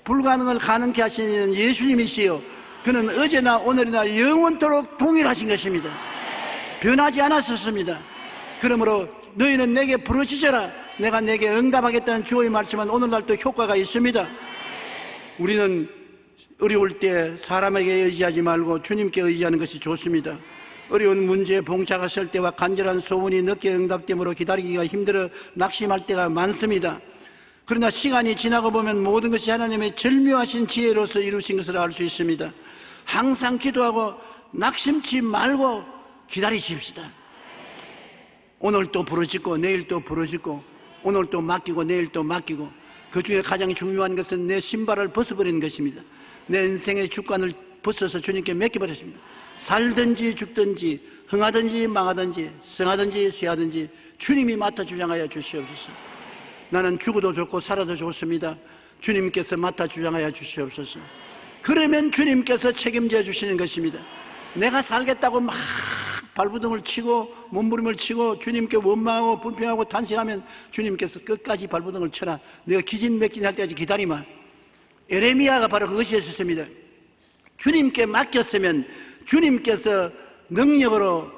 불가능을 가능케 하시는 예수님이시요 그는 어제나 오늘이나 영원토록 동일하신 것입니다. 변하지 않았었습니다. 그러므로 너희는 내게 부르짖어라. 내가 내게 응답하겠다는 주의 말씀은 오늘날도 효과가 있습니다. 우리는 어려울 때 사람에게 의지하지 말고 주님께 의지하는 것이 좋습니다. 어려운 문제에 봉착했을 때와 간절한 소원이 늦게 응답됨으로 기다리기가 힘들어 낙심할 때가 많습니다. 그러나 시간이 지나고 보면 모든 것이 하나님의 절묘하신 지혜로서 이루신 것을 알 수 있습니다. 항상 기도하고 낙심치 말고 기다리십시다. 오늘 또 부르짖고 내일 또 부르짖고 오늘 또 맡기고 내일 또 맡기고, 그 중에 가장 중요한 것은 내 신발을 벗어버리는 것입니다. 내 인생의 주관을 벗어서 주님께 맡겨버렸습니다. 살든지 죽든지 흥하든지 망하든지 성하든지 쇠하든지 주님이 맡아 주장하여 주시옵소서. 나는 죽어도 좋고 살아도 좋습니다. 주님께서 맡아 주장하여 주시옵소서. 그러면 주님께서 책임져 주시는 것입니다. 내가 살겠다고 막 발부둥을 치고 몸부림을 치고 주님께 원망하고 불평하고 탄식하면 주님께서 끝까지 발부둥을 쳐라. 내가 기진맥진할 때까지 기다리마. 에레미야가 바로 그것이었습니다. 주님께 맡겼으면 주님께서 능력으로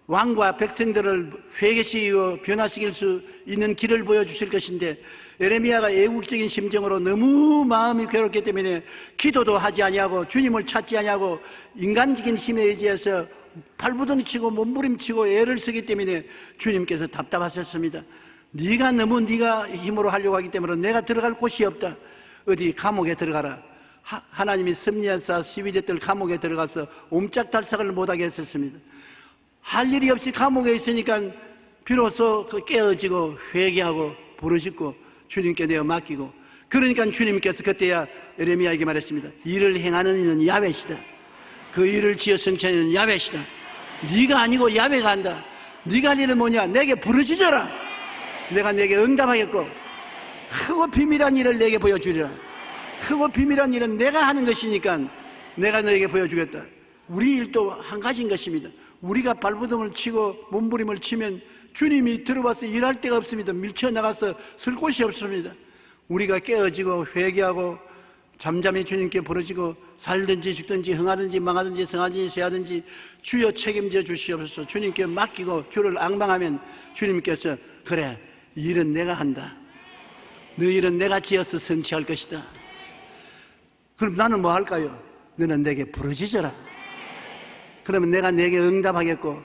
왕과 백성들을 회개시키고 변화시킬 수 있는 길을 보여주실 것인데, 에레미야가 애국적인 심정으로 너무 마음이 괴롭기 때문에 기도도 하지 아니하고 주님을 찾지 아니하고 인간적인 힘에 의지해서 발부둥이 치고 몸부림치고 애를 쓰기 때문에 주님께서 답답하셨습니다. 네가 너무 네가 힘으로 하려고 하기 때문에 내가 들어갈 곳이 없다. 어디 감옥에 들어가라. 하나님이 섭리하사 시위대들 감옥에 들어가서 옴짝달싹을 못하게 했었습니다. 할 일이 없이 감옥에 있으니까 비로소 깨어지고 회개하고 부르짖고 주님께 내어 맡기고, 그러니까 주님께서 그때야 에레미야에게 말했습니다. 일을 행하는 이는 야훼시다. 그 일을 지어 성취하는 이는 야훼시다. 네가 아니고 야훼가 한다. 네가 할 일은 뭐냐? 내게 부르짖어라. 내가 내게 응답하겠고 크고 비밀한 일을 내게 보여주리라. 크고 비밀한 일은 내가 하는 것이니까 내가 너에게 보여주겠다. 우리 일도 한 가지인 것입니다. 우리가 발부둥을 치고 몸부림을 치면 주님이 들어와서 일할 데가 없습니다. 밀쳐나가서 쓸 곳이 없습니다. 우리가 깨어지고 회개하고 잠잠히 주님께 부르짖고 살든지 죽든지 흥하든지 망하든지 성하든지 쇠하든지 주여 책임져 주시옵소서. 주님께 맡기고 주를 앙망하면 주님께서 그래, 일은 내가 한다. 너 일은 내가 지어서 성취할 것이다. 그럼 나는 뭐 할까요? 너는 내게 부르짖어라. 그러면 내가 내게 응답하겠고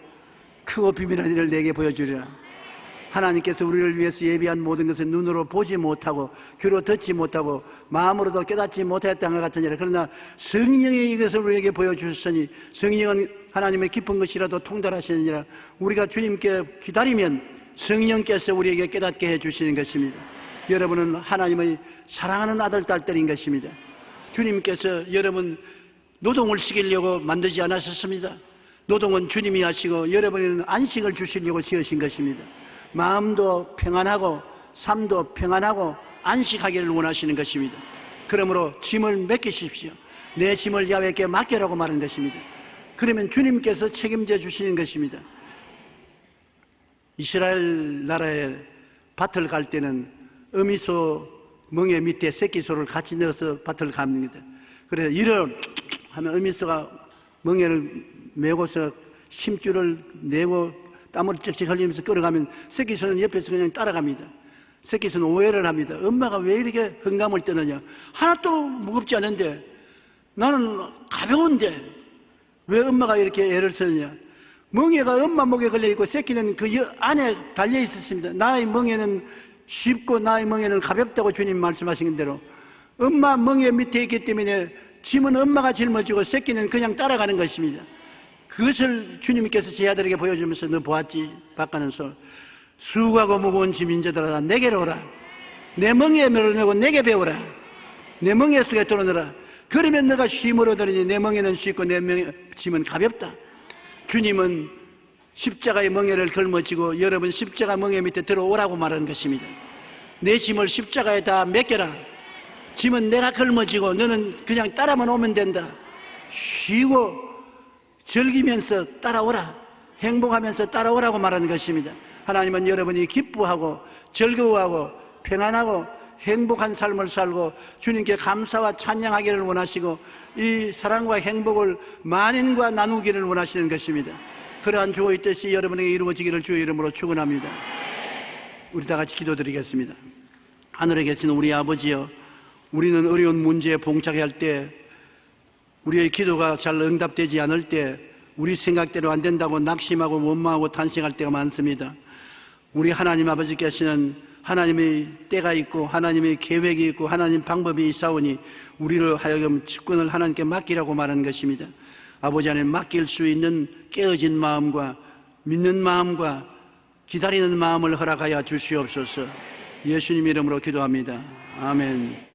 크고 비밀한 일을 내게 보여주리라. 하나님께서 우리를 위해서 예비한 모든 것을 눈으로 보지 못하고 귀로 듣지 못하고 마음으로도 깨닫지 못했던 것 같으니라. 그러나 성령이 이것을 우리에게 보여주셨으니 성령은 하나님의 깊은 것이라도 통달하시느니라. 우리가 주님께 기다리면 성령께서 우리에게 깨닫게 해주시는 것입니다. 여러분은 하나님의 사랑하는 아들, 딸들인 것입니다. 주님께서 여러분 노동을 시키려고 만들지 않으셨습니다. 노동은 주님이 하시고 여러분에는 안식을 주시려고 지으신 것입니다. 마음도 평안하고 삶도 평안하고 안식하기를 원하시는 것입니다. 그러므로 짐을 맡기십시오. 내 짐을 야훼께 맡겨라고 말하는 것입니다. 그러면 주님께서 책임져 주시는 것입니다. 이스라엘 나라에 밭을 갈 때는 어미소 멍에 밑에 새끼소를 같이 넣어서 밭을 갑니다. 그래서 일을 하면 어미소가 멍에를 메고서 심줄을 내고 땀을 쩍쩍 흘리면서 끌어가면 새끼소는 옆에서 그냥 따라갑니다. 새끼소는 오해를 합니다. 엄마가 왜 이렇게 흑감을 떠느냐? 하나도 무겁지 않은데 나는 가벼운데 왜 엄마가 이렇게 애를 쓰느냐? 멍에가 엄마 목에 걸려있고 새끼는 그 안에 달려 있었습니다. 나의 멍에는 쉽고 나의 멍에는 가볍다고 주님 말씀하신 대로 엄마 멍에 밑에 있기 때문에 짐은 엄마가 짊어지고 새끼는 그냥 따라가는 것입니다. 그것을 주님께서 제 아들에게 보여주면서 너 보았지? 바깥는 소 수고하고 무거운 짐인 자들아 내게로 오라. 내 멍에에 메고 내게 배우라. 내 멍에 속에 들어넣으라. 그러면 너가 쉼을 얻으리니 내 멍에는 쉽고 내 짐은 가볍다. 주님은 십자가의 멍에를 걸머지고 여러분 십자가 멍에 밑에 들어오라고 말하는 것입니다. 내 짐을 십자가에 다 맡겨라. 짐은 내가 걸머지고 너는 그냥 따라만 오면 된다. 쉬고 즐기면서 따라오라. 행복하면서 따라오라고 말하는 것입니다. 하나님은 여러분이 기뻐하고 즐거워하고 평안하고 행복한 삶을 살고 주님께 감사와 찬양하기를 원하시고 이 사랑과 행복을 만인과 나누기를 원하시는 것입니다. 그러한 주의 뜻이 여러분에게 이루어지기를 주의 이름으로 축원합니다. 우리 다 같이 기도드리겠습니다. 하늘에 계신 우리 아버지여, 우리는 어려운 문제에 봉착할 때, 우리의 기도가 잘 응답되지 않을 때, 우리 생각대로 안 된다고 낙심하고 원망하고 탄식할 때가 많습니다. 우리 하나님 아버지께서는 하나님의 때가 있고 하나님의 계획이 있고 하나님 방법이 있사오니 우리를 하여금 주권을 하나님께 맡기라고 말한 것입니다. 아버지 하나님, 맡길 수 있는 깨어진 마음과 믿는 마음과 기다리는 마음을 허락하여 주시옵소서. 예수님 이름으로 기도합니다. 아멘.